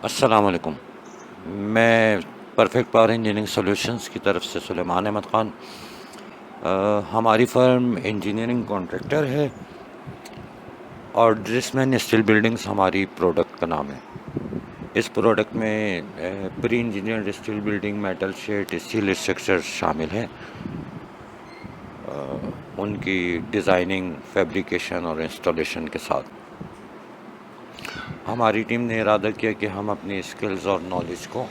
السلام علیکم۔ میں پرفیکٹ پاور انجینئرنگ سولوشنز کی طرف سے سلیمان احمد خان۔ ہماری فرم انجینئرنگ کانٹریکٹر ہے اور ڈریسمین اسٹیل بلڈنگز ہماری پروڈکٹ کا نام ہے۔ اس پروڈکٹ میں pre engineered steel building, metal sheet, steel structure شامل ہیں۔ ان کی ڈیزائننگ، فیبریکیشن اور انسٹالیشن کے ساتھ ہماری ٹیم نے ارادہ کیا کہ ہم اپنی اسکلز اور نالج کو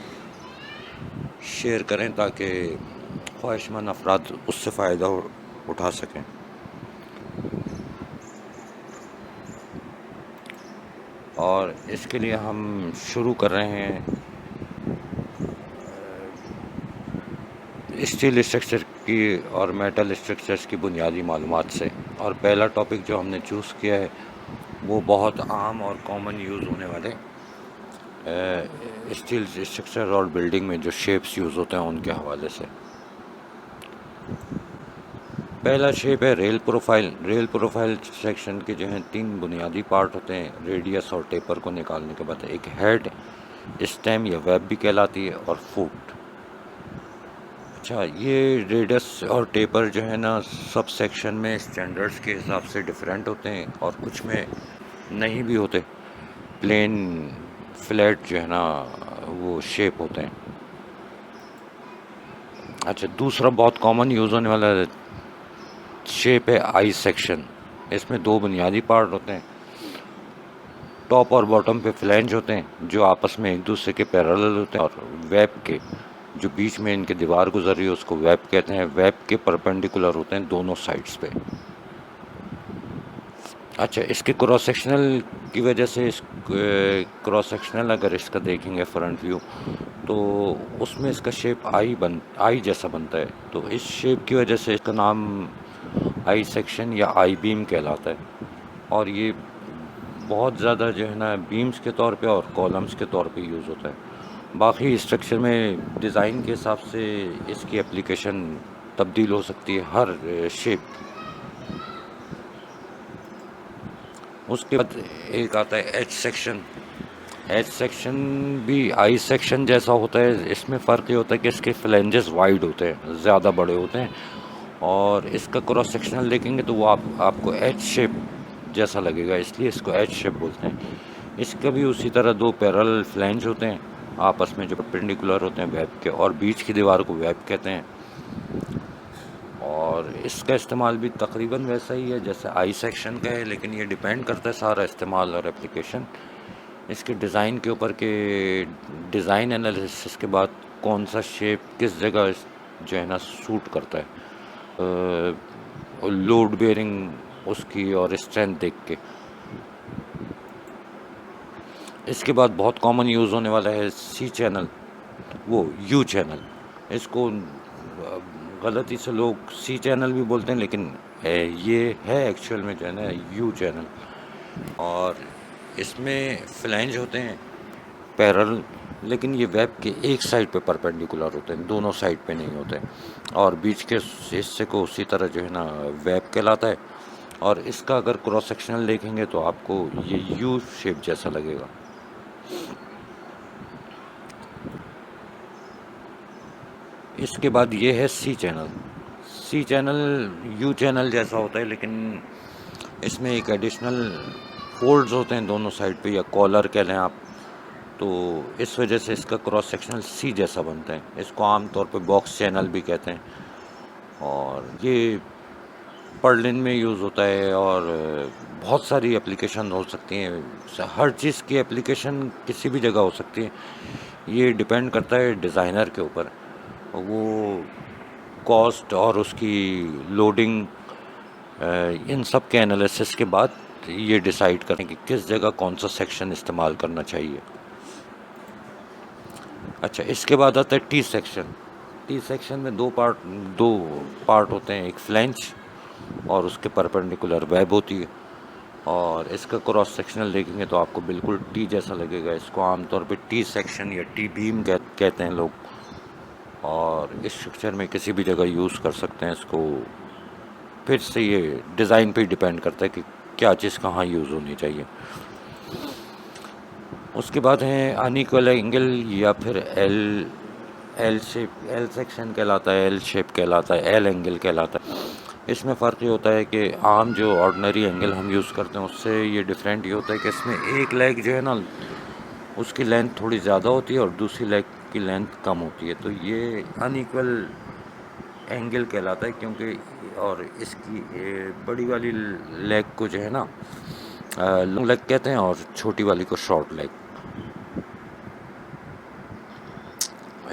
شیئر کریں تاکہ خواہش مند افراد اس سے فائدہ اٹھا سکیں۔ اور اس کے لیے ہم شروع کر رہے ہیں اسٹیل اسٹرکچر کی اور میٹل اسٹرکچرز کی بنیادی معلومات سے۔ اور پہلا ٹاپک جو ہم نے چوز کیا ہے وہ بہت عام اور کامن یوز ہونے والے اسٹیل اسٹرکچر اور بلڈنگ میں جو شیپس یوز ہوتے ہیں ان کے حوالے سے۔ پہلا شیپ ہے rail profile. Rail profile section کے جو ہیں 3 بنیادی پارٹ ہوتے ہیں، ریڈیس اور ٹیپر کو نکالنے کے بعد ایک ہیڈ، اسٹیم یا ویب بھی کہلاتی ہے، اور فوٹ۔ اچھا، یہ ریڈس اور ٹیپر جو ہے نا سب سیکشن میں اسٹینڈرڈز کے حساب سے ڈیفرنٹ ہوتے ہیں اور کچھ میں نہیں بھی ہوتے، پلین فلیٹ جو ہے نا وہ شیپ ہوتے ہیں۔ اچھا، دوسرا بہت کامن یوز ہونے والا شیپ ہے آئی سیکشن۔ اس میں 2 بنیادی پارٹ ہوتے ہیں، ٹاپ اور باٹم پہ فلینج ہوتے ہیں جو آپس میں ایک دوسرے کے پیرالل ہوتے ہیں، اور ویب کے جو بیچ میں ان کے دیوار گزر رہی ہے اس کو ویب کہتے ہیں۔ ویب کے پرپینڈیکولر ہوتے ہیں دونوں سائڈز پہ۔ اچھا، اس کے کراس سیکشنل کی وجہ سے کراس سیکشنل اگر اس کا دیکھیں گے فرنٹ ویو تو اس میں اس کا شیپ آئی جیسا بنتا ہے، تو اس شیپ کی وجہ سے اس کا نام آئی سیکشن یا آئی بیم کہلاتا ہے۔ اور یہ بہت زیادہ جو ہے نا بیمز کے طور پہ اور کالمز کے طور پہ یوز ہوتا ہے۔ باقی اسٹرکچر میں ڈیزائن کے حساب سے اس کی اپلیکیشن تبدیل ہو سکتی ہے ہر شیپ۔ اس کے بعد ایک آتا ہے ایچ سیکشن۔ ایچ سیکشن بھی آئی سیکشن جیسا ہوتا ہے، اس میں فرق یہ ہوتا ہے کہ اس کے فلینجز وائڈ ہوتے ہیں، زیادہ بڑے ہوتے ہیں، اور اس کا کراس سیکشنل دیکھیں گے تو وہ آپ کو ایچ شیپ جیسا لگے گا، اس لیے اس کو ایچ شیپ بولتے ہیں۔ اس کا بھی اسی طرح 2 پیرل فلینج ہوتے ہیں آپس میں جو پرپینڈیکولر ہوتے ہیں ویب کے، اور بیچ کی دیوار کو ویب کہتے ہیں۔ اور اس کا استعمال بھی تقریباً ویسا ہی ہے جیسے آئی سیکشن کا ہے، لیکن یہ ڈیپینڈ کرتا ہے سارا استعمال اور اپلیکیشن اس کے ڈیزائن کے اوپر، کہ ڈیزائن انالیسس کے بعد کون سا شیپ کس جگہ جو ہے نا سوٹ کرتا ہے، لوڈ بیئرنگ اس کی اور اسٹرینتھ دیکھ کے۔ اس کے بعد بہت کامن یوز ہونے والا ہے سی چینل، وہ یو چینل۔ اس کو غلطی سے لوگ سی چینل بھی بولتے ہیں، لیکن یہ ہے ایکچوئل میں جو ہے نا یو چینل۔ اور اس میں فلینج ہوتے ہیں پیرل، لیکن یہ ویب کے ایک سائڈ پہ پرپینڈیکولر ہوتے ہیں، دونوں سائڈ پہ نہیں ہوتے، اور بیچ کے حصے کو اسی طرح جو ہے نا ویب کہلاتا ہے۔ اور اس کا اگر کراس سیکشنل دیکھیں گے تو آپ کو یہ یو شیپ جیسا لگے گا۔ اس کے بعد یہ ہے C channel. C channel U channel جیسا ہوتا ہے، لیکن اس میں ایک ایڈیشنل فولڈز ہوتے ہیں دونوں سائڈ پہ، یا کالر کہہ لیں آپ، تو اس وجہ سے اس کا کراس سیکشنل سی جیسا بنتا ہے۔ اس کو عام طور پہ باکس چینل بھی کہتے ہیں، اور یہ پرلن میں یوز ہوتا ہے، اور بہت ساری اپلیکیشن ہو سکتی ہیں۔ ہر چیز کی اپلیکیشن کسی بھی جگہ ہو سکتی ہے، یہ ڈیپینڈ کرتا ہے ڈیزائنر کے اوپر۔ وہ کاسٹ اور اس کی لوڈنگ، ان سب کے انالیسس کے بعد یہ ڈیسائیڈ کریں کہ کس جگہ کون سا سیکشن استعمال کرنا چاہیے۔ اچھا، اس کے بعد آتا ہے ٹی سیکشن۔ ٹی سیکشن میں 2 پارٹ ہوتے ہیں، ایک فلینج اور اس کے پرپینڈیکولر ویب ہوتی ہے، اور اس کا کراس سیکشنل دیکھیں گے تو آپ کو بالکل ٹی جیسا لگے گا۔ اس کو عام طور پہ ٹی سیکشن یا ٹی بیم کہتے ہیں لوگ، اور اس اسٹرکچر میں کسی بھی جگہ یوز کر سکتے ہیں اس کو۔ پھر سے یہ ڈیزائن پہ ڈیپینڈ کرتا ہے کہ کیا چیز کہاں یوز ہونی چاہیے۔ اس کے بعد ہیں انیکول اینگل یا پھر ایل شیپ، ایل سیکشن کہلاتا ہے، ایل شیپ کہلاتا ہے، ایل اینگل کہلاتا ہے۔ اس میں فرق یہ ہوتا ہے کہ عام جو آرڈنری اینگل ہم یوز کرتے ہیں اس سے یہ ڈیفرینٹ یہ ہوتا ہے کہ اس میں ایک لیگ جو ہے نا اس کی لینتھ تھوڑی زیادہ ہوتی ہے اور دوسری لیگ کی لینتھ کم ہوتی ہے، تو یہ انیکول اینگل کہلاتا ہے کیونکہ اور اس کی بڑی والی لیگ کو جو ہے نا لانگ لیگ کہتے ہیں اور چھوٹی والی کو شارٹ لیگ۔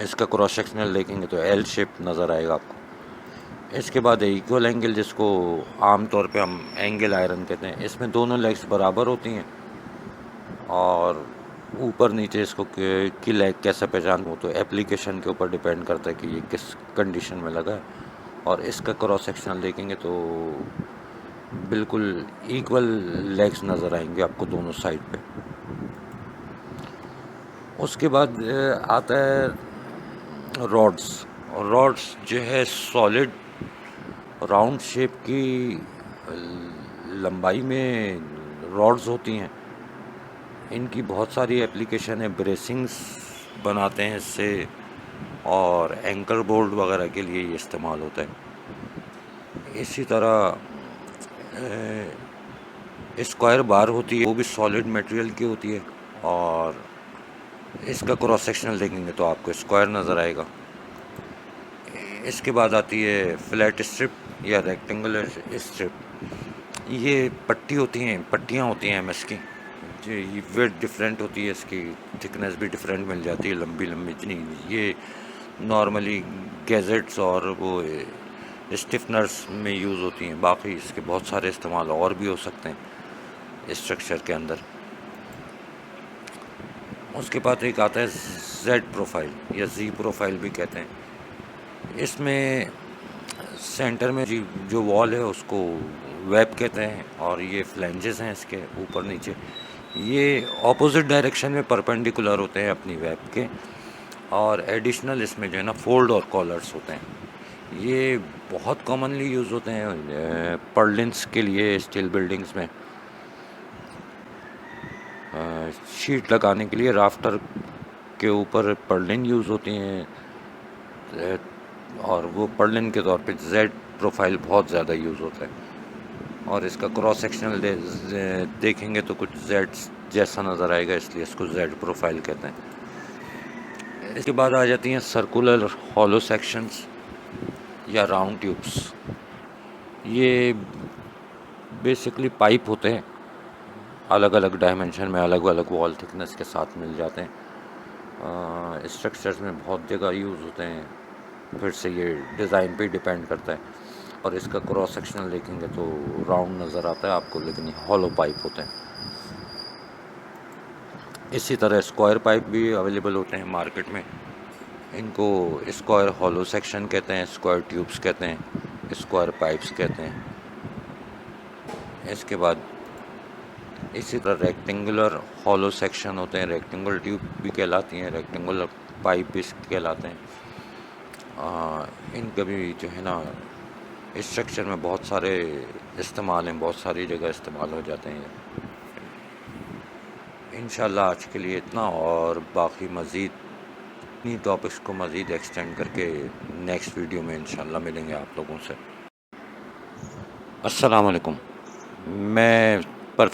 اس کا کراس سیکشنل دیکھیں گے تو ایل شیپ نظر آئے گا آپ کو۔ اس کے بعد ایکول اینگل جس کو عام طور پہ ہم اینگل آئرن کہتے ہیں، اس میں دونوں لیگس برابر ہوتی ہیں اور اوپر نیچے اس کو کی لیگ کیسے پہچان ہو تو اپلیکیشن کے اوپر ڈیپینڈ کرتا ہے کہ یہ کس کنڈیشن میں لگا ہے، اور اس کا کراس سیکشنل دیکھیں گے تو بالکل ایکول لیگس نظر آئیں گے آپ کو دونوں سائڈ پہ۔ اس کے بعد آتا ہے راڈس جو ہے سالڈ راؤنڈ شیپ کی لمبائی میں راڈز ہوتی ہیں، ان کی بہت ساری اپلیکیشن ہے، بریسنگز بناتے ہیں اس سے اور اینکر بولٹ وغیرہ کے لیے یہ استعمال ہوتا ہے۔ اسی طرح اسکوائر بار ہوتی ہے، وہ بھی سالڈ میٹیریل کی ہوتی ہے اور اس کا کراس سیکشنل دیکھیں گے تو آپ کو اسکوائر نظر آئے گا۔ اس کے بعد آتی ہے فلیٹ اسٹرپ یا ریکٹینگولر اسٹرپ، یہ پٹیاں ہوتی ہیں MS کی، یہ ویٹ ڈفرینٹ ہوتی ہے، اس کی تھکنیس بھی ڈفرینٹ مل جاتی ہے، لمبی اتنی، یہ نارملی گیزٹس اور وہ اسٹفنرز میں یوز ہوتی ہیں، باقی اس کے بہت سارے استعمال اور بھی ہو سکتے ہیں اسٹرکچر کے اندر۔ اس کے بعد ایک آتا ہے زیڈ پروفائل یا زی پروفائل بھی کہتے ہیں، اس میں سینٹر میں جو وال ہے اس کو ویب کہتے ہیں اور یہ فلینجز ہیں اس کے اوپر نیچے، یہ اپوزٹ ڈائریکشن میں پرپینڈیکولر ہوتے ہیں اپنی ویب کے، اور ایڈیشنل اس میں جو ہے نا فولڈ اور کالرز ہوتے ہیں، یہ بہت کامنلی یوز ہوتے ہیں پرلنس کے لیے اسٹیل بلڈنگز میں، شیٹ لگانے کے لیے رافٹر کے اوپر پرلن یوز ہوتی ہیں، اور وہ پرلن کے طور پہ زیڈ پروفائل بہت زیادہ یوز ہوتا ہے، اور اس کا کراس سیکشنل دیکھیں گے تو کچھ زیڈ جیسا نظر آئے گا، اس لیے اس کو زیڈ پروفائل کہتے ہیں۔ اس کے بعد آ جاتی ہیں سرکولر ہالو سیکشنز یا راؤنڈ ٹیوبس، یہ بیسکلی پائپ ہوتے ہیں، الگ الگ ڈائمنشن میں الگ الگ وال تھکنس کے ساتھ مل جاتے ہیں، اسٹرکچرز میں بہت جگہ یوز ہوتے ہیں، پھر سے یہ ڈیزائن پہ ڈیپینڈ کرتا ہے، اور اس کا کراس سیکشنل دیکھیں گے تو راؤنڈ نظر آتا ہے آپ کو، لیکن یہ ہالو پائپ ہوتے ہیں۔ اسی طرح اسکوائر پائپ بھی اویلیبل ہوتے ہیں مارکیٹ میں، ان کو اسکوائر ہالو سیکشن کہتے ہیں، اسکوائر ٹیوبس کہتے ہیں، اسکوائر پائپس کہتے ہیں۔ اس کے بعد اسی طرح ریکٹینگولر ہالو سیکشن ہوتے ہیں، ریکٹینگولر ٹیوب بھی کہلاتی ہیں، ریکٹینگولر پائپ بھی کہلاتے ہیں، ان کا بھی جو ہے نا اسٹرکچر میں بہت سارے استعمال ہیں، بہت ساری جگہ استعمال ہو جاتے ہیں۔ انشاءاللہ آج کے لیے اتنا، اور باقی مزید انہی ٹاپکس کو مزید ایکسٹینڈ کر کے نیکسٹ ویڈیو میں انشاءاللہ ملیں گے آپ لوگوں سے۔ السلام علیکم۔ میں پرفیکٹ